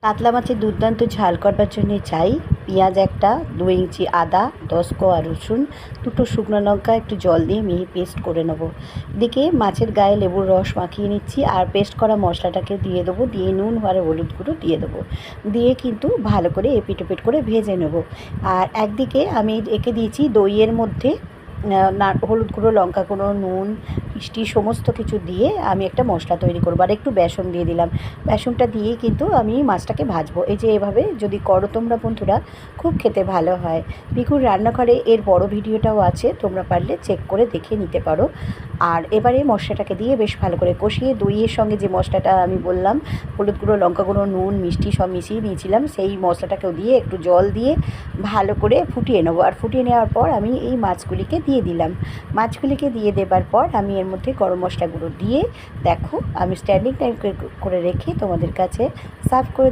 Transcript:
কাতলা মাছের দুর্দান্ত ঝাল করবার জন্য চাই পেঁয়াজ একটা, 2 ইঞ্চি আদা, 10 কোয়া রসুন, 2টো শুকনো লঙ্কা, একটু জল দিয়ে মিহি পেস্ট করে নেবো। এদিকে মাছের গায়ে লেবুর রস মাখিয়ে নিচ্ছি আর পেস্ট করা মশলাটাকে দিয়ে দেবো, দিয়ে নুন আর হলুদ গুঁড়ো দিয়ে দেবো, দিয়ে কিন্তু ভালো করে এপিট ওপিট করে ভেজে নেবো। আর একদিকে আমি এঁকে দিয়েছি দইয়ের মধ্যে না হলুদ গুঁড়ো, লঙ্কা গুঁড়ো, নুন, মিষ্টি সমস্ত কিছু দিয়ে আমি একটা মশলা তৈরি করবো। আর একটু বেসন দিয়ে দিলাম। বেসনটা দিয়েই কিন্তু আমি মাছটাকে ভাজবো। এই যে এভাবে যদি করো তোমরা বন্ধুরা, খুব খেতে ভালো হয়। পিকুর রান্নাঘরে এর বড় ভিডিওটাও আছে, তোমরা পারলে চেক করে দেখে নিতে পারো। আর এবারে মশলাটাকে দিয়ে বেশ ভালো করে কষিয়ে দইয়ের সঙ্গে যে মশলাটা আমি বললাম হলুদ গুঁড়ো, লঙ্কা গুঁড়ো, নুন, মিষ্টি সব মিশিয়ে দিয়েছিলাম, সেই মশলাটাকেও দিয়ে একটু জল দিয়ে ভালো করে ফুটিয়ে নেবো। আর ফুটিয়ে নেওয়ার পর আমি এই মাছগুলিকে দিয়ে দিলাম। মাছগুলিকে দিয়ে দেবার পর আমি এর মধ্যে গরম মশলা গুঁড়ো দিয়ে দেখো আমি স্ট্যান্ডিং টাইম করে রেখে তোমাদের কাছে সার্ভ করে